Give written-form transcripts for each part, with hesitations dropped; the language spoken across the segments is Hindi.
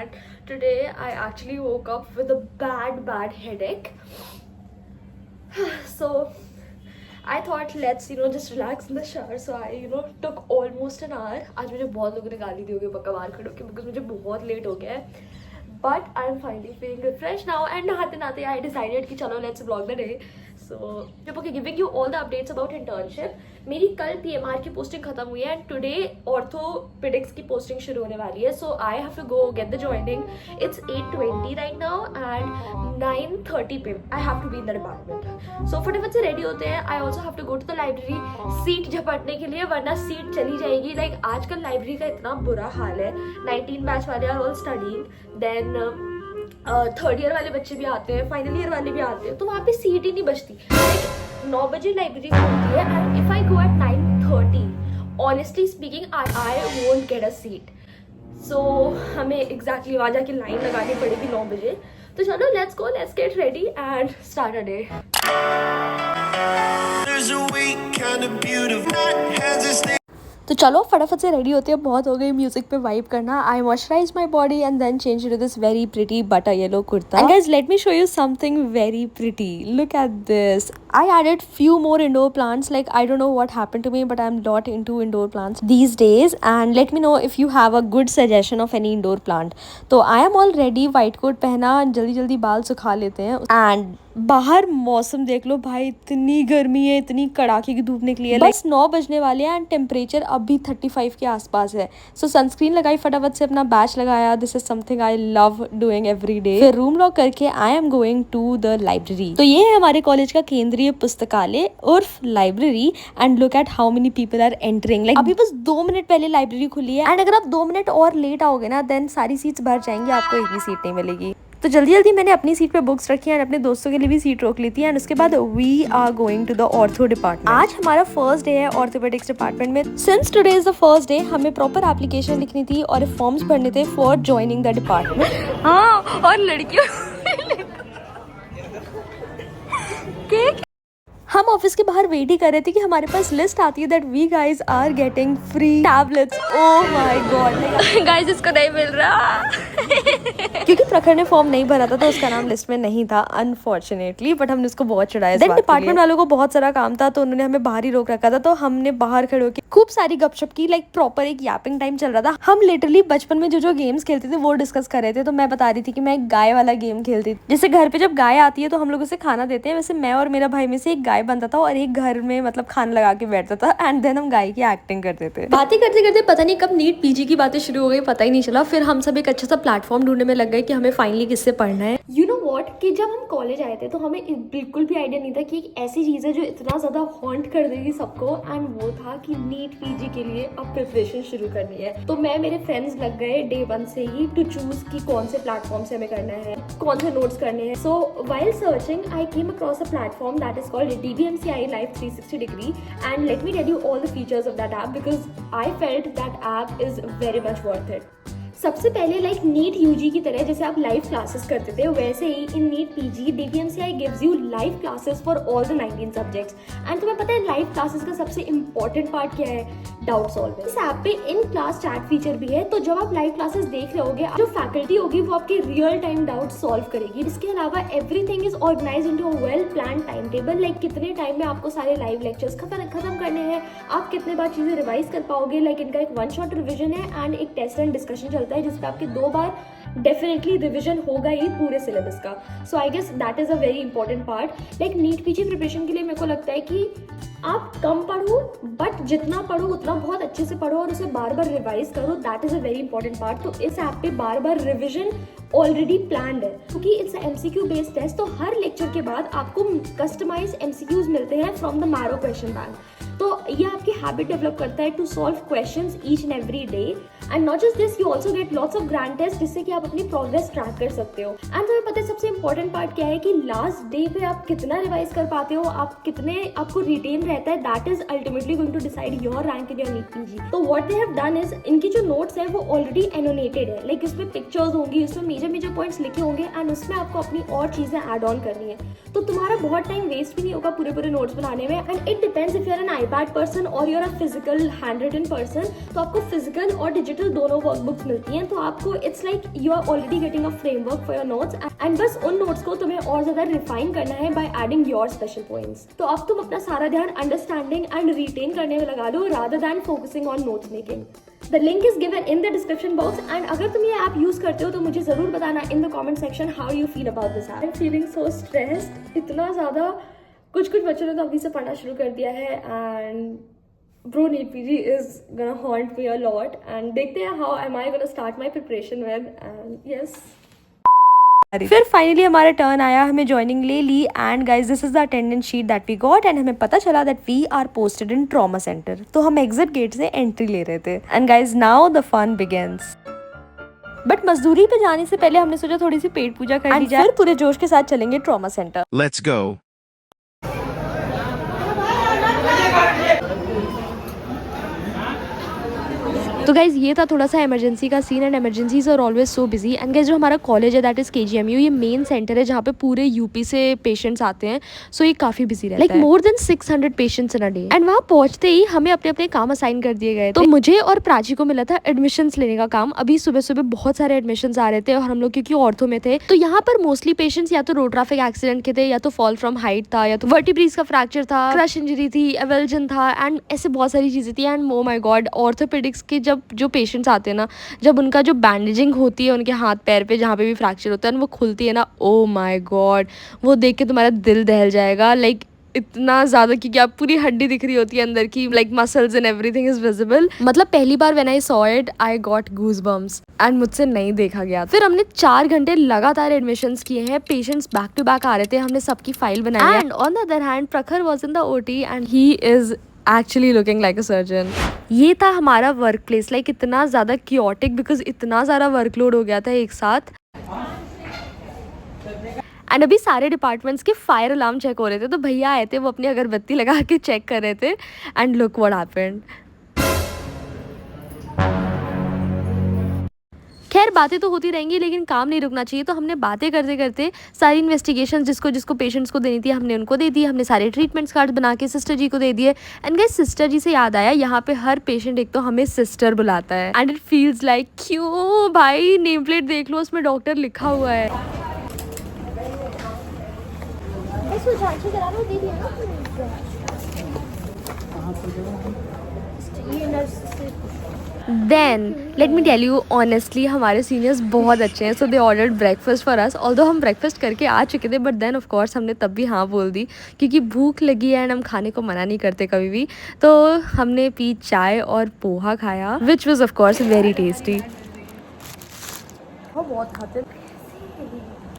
and today I actually woke up with a bad headache. So I thought let's just relax in the shower. So I took almost an hour. आज मुझे बहुत लोगों ने गाली दी होगी पक्का बाहर खड़े होके because मुझे बहुत लेट हो गया है. But I'm finally feeling refreshed now and नहाते I decided कि चलो let's vlog the day. So okay, giving you all the updates about internship. मेरी कल PMR की पोस्टिंग खत्म हुई है and today orthopedics की पोस्टिंग शुरू होने वाली है. So I have to go get the joining. It's 8:20 right now and 9:30 p.m. I have to be in the department. So फटाफट से रेडी होते हैं. I also have to go to the library seat झपटने के लिए वरना सीट चली जाएगी. Like आजकल लाइब्रेरी का इतना बुरा हाल है. 19 बैच वाले are all studying. Then third year वाले बच्चे भी आते हैं, फाइनल ईयर वाले भी आते हैं, तो वहाँ पे सीट ही नहीं बचती. 9 बजे लाइब्रेरी खुलती है and if I go at 9:30 honestly speaking I won't get a seat. So हमें एग्जैक्टली वहाँ जाके लाइन लगानी पड़ेगी 9 बजे. तो चलो let's go, let's get ready and start a day. तो चलो फटाफट से रेडी होते हैं. बहुत हो गई म्यूजिक पे वाइब करना. I moisturise my body and then change to this very pretty butter yellow kurta. And guys let me show you something very pretty. Look at this. I added few more indoor plants. Like I don't know what happened to me, but I'm not into indoor plants these days. And let me know if you have a good suggestion of any indoor plant. तो I am all ready. white coat पहना, जल्दी जल्दी बाल सुखा लेते हैं. And बाहर मौसम देख लो भाई, इतनी गर्मी है, इतनी कड़ाके की धूप निकली है. बस 9 बजने वाले हैं एंड टेम्परेचर अभी 35 के आसपास है. सो सनस्क्रीन लगाई, फटाफट से अपना बैच लगाया. This is something I love doing every day. फिर रूम लॉक करके I am going to the library. तो ये है हमारे कॉलेज का केंद्रीय पुस्तकालय उर्फ library. And look at how many people are entering. Like अभी बस 2 मिनट पहले लाइब्रेरी खुली है एंड अगर आप 2 मिनट और लेट आओगे ना देन सारी सीट्स भर जाएंगी, आपको एक भी सीट नहीं मिलेगी. तो जल्दी जल्दी मैंने अपनी सीट पे बुक्स रखी हैं और अपने दोस्तों के लिए भी सीट रोक ली थी. एंड उसके बाद we are going to the ortho department. आज हमारा फर्स्ट डे है ऑर्थोपेडिक्स डिपार्टमेंट में. Since today is the first day हमें प्रॉपर एप्लीकेशन लिखनी थी और फॉर्म्स भरने थे फॉर ज्वाइनिंग द डिपार्टमेंट. हाँ, और लड़कियों हम ऑफिस के बाहर वेट ही कर रहे थे कि हमारे पास लिस्ट आती है that we guys are getting free tablets. Oh my God guys, इसको नहीं मिल रहा क्योंकि प्रखर ने फॉर्म नहीं भरा था तो उसका नाम लिस्ट में नहीं था अनफॉर्चुनेटली. बट हमने उसको बहुत चढ़ाया. देन डिपार्टमेंट वालों को बहुत सारा काम था तो उन्होंने हमें बाहर ही रोक रखा था. तो हमने बाहर खड़े होकर खूब सारी गपशप की. लाइक प्रॉपर एक यापिंग टाइम चल रहा था. हम लिटरली बचपन में जो गेम्स खेलते थे वो डिस्कस कर रहे थे. तो मैं बता रही थी कि मैं एक गाय वाला गेम खेलती थी. जैसे घर पे जब गाय आती है तो हम लोग उसे खाना देते हैं, वैसे मैं और मेरा भाई में से एक गाय बनता था और एक घर में मतलब खाना लगा के बैठता था एंड देन हम गाय की एक्टिंग करते थे. बातें करते करते पता नहीं कब नीट पीजी की बातें शुरू हो गई, पता ही नहीं चला. फिर हम सब एक अच्छा सा प्लेटफॉर्म ढूंढने में लग गए कि हमें फाइनली किससे पढ़ना है. यू नो व्हाट, कि जब हम कॉलेज आए थे तो हमें बिल्कुल भी आइडिया नहीं था कि एक ऐसी चीज है जो इतना ज्यादा हॉन्ट कर देगी सबको. एंड वो था कि नीट पीजी के लिए अब प्रिपरेशन शुरू करनी है. तो मैं मेरे फ्रेंड्स लग गए डे 1 से ही टू चूज कि कौन से प्लेटफॉर्म से हमें करना है, कौन से नोट्स करने हैं. सो while searching I came across a platform that is called DVMCI Live 360 degree. And let me tell you all the features of that app because I felt that app is very much worth it. सबसे पहले लाइक नीट यूजी की तरह जैसे आप लाइव क्लासेस करते थे वैसे ही in NEET PG DVMCI gives you live classes for all the 19 subjects. And तुम्हें पता है लाइव क्लासेस का सबसे इंपॉर्टेंट पार्ट क्या है? Doubt solving. इस ऐप पे इन क्लास चैट फीचर भी है. तो जब आप लाइव क्लासेस देख रहे होगे जो फैकल्टी होगी वो आपके रियल टाइम डाउट सॉल्व करेगी. इसके अलावा everything is organise into a well plan time table. Like कितने टाइम में आपको सारे लाइव लेक्चर्स खत्म करने हैं, आप कितने बार चीजें रिवाइज कर पाओगे. लाइक इनका एक 1 शॉट रिविजन है एंड एक टेस्ट एंड डिस्कशन चलता है जिसपे आपके 2 बार डेफिनेटली रिविजन होगा ही पूरे सिलेबस का. So I guess that is a very important part. Like NEET PG preparation के लिए मेरे को लगता है कि आप कम पढ़ो बट जितना पढ़ो उतना बहुत अच्छे से पढ़ो और उसे बार बार रिवाइज करो. That is a very important part. तो इस ऐप पे बार बार रिविजन ऑलरेडी प्लान्ड है क्योंकि इट्स MCQ बेस्ड टेस्ट. तो हर लेक्चर के बाद आपको कस्टमाइज MCQs मिलते हैं from the Marrow question bank. तो ये आपकी हैबिट डेवलप करता है to solve questions each and every day. And not just this, you also get lots of grand test जिससे कि आप अपनी प्रोग्रेस ट्रैक कर सकते हो. एंड तुम्हें पता है सबसे इंपॉर्टेंट पार्ट क्या है कि लास्ट डे पे आप कितना रिवाइज कर पाते हो, आप कितने आपको रिटेन रहता है. That is ultimately going to decide your rank in your NEET PG. तो what they have done is इनकी जो नोट्स है वो ऑलरेडी एनोटेटेड है. लाइक इसमें पिक्चर्स होंगी, उसमें मेजर पॉइंट्स लिखे होंगे एंड उसमें आपको अपनी और चीजें ऐड ऑन करनी है. तो तुम्हारा बहुत टाइम वेस्ट भी नहीं होगा पूरे नोट्स बनाने में. And it depends if you are an iPad person और you're a physical hand written person, तो आपको फिजिकल और डिजिटल दोनों वर्कबुक्स मिलती हैं। तो आपको it's like you are already getting a framework for your notes and बस उन नोट्स को तुम्हें और ज्यादा रिफाइन करना है by adding your special points. तो अब तुम अपना सारा ध्यान अंडरस्टैंडिंग एंड रिटेन करने में लगा लो rather than focusing on notes making. The link is given in the description box and अगर तुम ये ऐप यूज करते हो तो मुझे जरूर बताना in the comment section how you feel about this app. I am feeling so stressed, इतना ज्यादा। कुछ बच्चों ने तो अभी से पढ़ना शुरू कर दिया है and bro NEET PG is gonna haunt me a lot and देखते हैं how am I gonna start my preparation with and yes. फिर फाइनली हमारा टर्न आया, हमें ज्वाइनिंग ले ली and guys this is the attendance sheet that we got and हमें पता चला that we are posted in trauma centre. तो हम एग्जिट गेट से एंट्री ले रहे थे and guys now the fun begins. But मजदूरी पे जाने से पहले हमने सोचा थोड़ी सी पेट पूजा कर ली जाए, फिर पूरे जोश के साथ चलेंगे ट्रॉमा सेंटर। Let's go. तो गाइज ये था थोड़ा सा इमरजेंसी का scene and emergencies are always so busy. And guys जो हमारा कॉलेज है दैट इज KGMU, ये मेन सेंटर है जहाँ पे पूरे यूपी से पेशेंट्स आते हैं। सो ये काफी बिजी रहता है, like more than 600 patients in a day. And वहाँ पहुंचते ही हमें अपने अपने काम असाइन कर दिए गए। तो मुझे और प्राची को मिला था एडमिशंस लेने का काम। अभी सुबह सुबह बहुत सारे एडमिशंस आ रहे थे और हम लोग क्योंकि ऑर्थो में थे तो यहाँ पर मोस्टली पेशेंट्स या तो रोड ट्रैफिक एक्सीडेंट के थे, या तो फॉल फ्रॉम हाइट था, या तो वर्टिब्रेस का फ्रैक्चर था, क्रश इंजरी थी, एवल्जन था एंड ऐसे बहुत सारी चीजें थी। And oh my God, orthopaedics के जब जो पेशेंट्स आते हैं ना, जब उनका जो बैंडेजिंग होती है उनके हाथ पैर पे जहाँ पे भी फ्रैक्चर होता है वो खुलती है ना, ओ माय गॉड, वो देख के तुम्हारा दिल दहल जाएगा। लाइक इतना ज्यादा क्योंकि आप पूरी हड्डी दिख रही होती है अंदर की, like muscles and everything is visible. मतलब पहली बार when I saw it I got goose bumps and मुझसे नहीं देखा गया। फिर हमने 4 घंटे लगातार एडमिशंस किए हैं, पेशेंट्स बैक टू बैक आ रहे थे, हमने सबकी फाइल बनाई है। And on the other hand Prakhar was in the OT and he is actually looking like a surgeon. ये था हमारा वर्क प्लेस, लाइक इतना ज़्यादा क्योटिक बिकॉज इतना सारा वर्कलोड हो गया था एक साथ। एंड अभी सारे डिपार्टमेंट्स के फायर अलार्म चेक हो रहे थे, तो भैया आए थे, वो अपनी अगरबत्ती लगा के चेक कर रहे थे एंड लुक व्हाट हैपेंड। खैर बातें तो होती रहेंगी लेकिन काम नहीं रुकना चाहिए, तो हमने बातें करते करते सारी इन्वेस्टिगेशन जिसको जिसको पेशेंट्स को देनी थी हमने उनको दे दी। हमने सारे ट्रीटमेंट्स कार्ड बना के सिस्टर जी को दे दिए। एंड गाइस सिस्टर जी से याद आया, यहाँ पे हर पेशेंट एक तो हमें सिस्टर बुलाता है एंड इट फील्स लाइक क्यों भाई, नेम प्लेट देख लो उसमें डॉक्टर लिखा हुआ है। Then let me tell you honestly हमारे सीनियर्स बहुत अच्छे हैं। So they ordered breakfast for us, although हम ब्रेकफास्ट करके आ चुके थे, बट देन ऑफ कोर्स हमने तब भी हाँ बोल दी क्योंकि भूख लगी है एंड हम खाने को मना नहीं करते कभी भी। तो हमने पी चाय और पोहा खाया which was of course very tasty. बहुत खाते।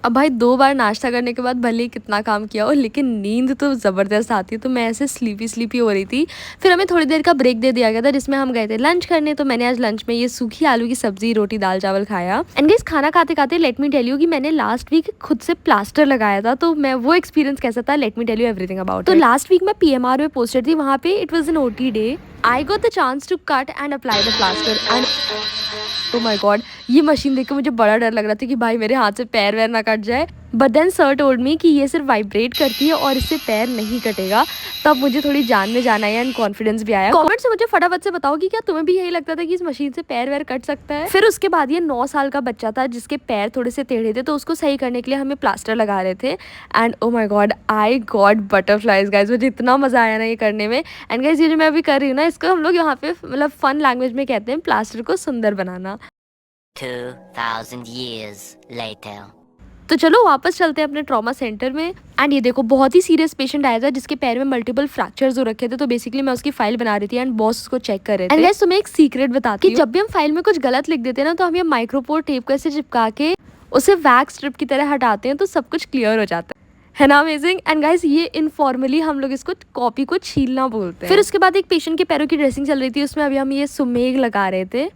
अब भाई 2 बार नाश्ता करने के बाद भले ही कितना काम किया हो लेकिन नींद तो ज़बरदस्त आती है, तो मैं ऐसे स्लीपी हो रही थी। फिर हमें थोड़ी देर का ब्रेक दे दिया गया था जिसमें हम गए थे लंच करने। तो मैंने आज लंच में ये सूखी आलू की सब्जी, रोटी, दाल चावल खाया। एंड गाइस खाना खाते खाते लेट मी टेल यू कि मैंने लास्ट वीक खुद से प्लास्टर लगाया था, तो मैं वो एक्सपीरियंस कैसा था, let me tell you everything about. तो लास्ट वीक मैं PMR में पोस्टेड थी, वहाँ पे इट वॉज एन OT डे। I got the chance to cut and apply the plaster and oh my God, ये मशीन देख के मुझे बड़ा डर लग रहा था कि भाई मेरे हाथ से पैर वैर ना कट जाए। But then sir told me कि ये सिर्फ वाइब्रेट करती है और इससे पैर नहीं कटेगा। तब मुझे थोड़ी जान में जान आया एंड कॉन्फिडेंस भी आया। कमेंट से मुझे फटाफट से बताओ कि क्या तुम्हें भी यही लगता था कि इस मशीन से पैर वैर कट सकता है। फिर उसके बाद ये 9 साल का बच्चा था जिसके पैर थोड़े से टेढ़े थे, तो उसको सही करने के लिए हमें प्लास्टर लगा रहे थे। And oh my God I got butterflies guys, मुझे इतना मजा आया ना ये करने में। एंड गाइज ये जो मैं अभी कर रही हूँ ना, इसको हम लोग यहाँ पे मतलब फन लैंग्वेज में कहते हैं प्लास्टर को सुंदर बनाना। 2000 years later. तो चलो वापस चलते हैं अपने ट्रॉमा सेंटर में। एंड ये देखो बहुत ही सीरियस पेशेंट आया था जिसके पैर में मल्टीपल फ्रैक्चर्स हो रखे थे। तो बेसिकली मैं उसकी फाइल बना रही थी एंड बॉस उसको चेक कर रहे थे। एंड गाइस तुम्हें एक सीक्रेट बताती हूँ कि जब भी हम फाइल में कुछ गलत लिख देते हैं ना, तो हम ये माइक्रोपोर टेप को ऐसे चिपका के उसे वैक्स स्ट्रिप की तरह हटाते हैं, तो सब कुछ क्लियर हो जाता है ना। अमेजिंग। एंड गाइस ये इनफॉर्मली हम लोग इसको कॉपी को छीलना बोलते हैं। फिर उसके बाद एक पेशेंट के पैरों की ड्रेसिंग चल रही थी, उसमें अभी हम ये सुमेग लगा रहे थे।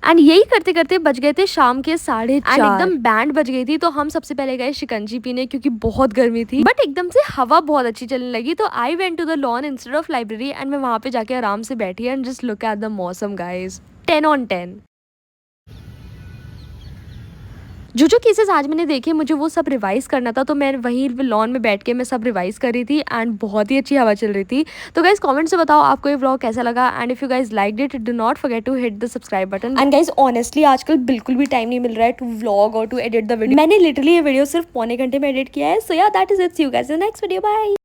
एंड यही करते करते बज गए थे शाम के 4:30 एकदम बैंड बज गई थी। तो हम सबसे पहले गए शिकंजी पीने क्योंकि बहुत गर्मी थी, बट एकदम से हवा बहुत अच्छी चलने लगी। तो I went to the lawn instead of library and मैं वहां पे जाके आराम से बैठी and just look at the मौसम गाइज, 10 on 10। जो केसेस आज मैंने देखे मुझे वो सब रिवाइज करना था, तो मैं वहीं लॉन में बैठ के मैं सब रिवाइज कर रही थी एंड बहुत ही अच्छी हवा चल रही थी। तो गाइज कमेंट से बताओ आपको ये व्लॉग कैसा लगा, and if you guys liked it do not forget to hit the subscribe button. And guys honestly आजकल बिल्कुल भी टाइम नहीं मिल रहा है टू व्लॉग और टू एडिट द वीडियो। मैंने लिटरली ये वीडियो सिर्फ पौने घंटे में एडिट किया है। So yeah that is it, see you guys in next video, bye.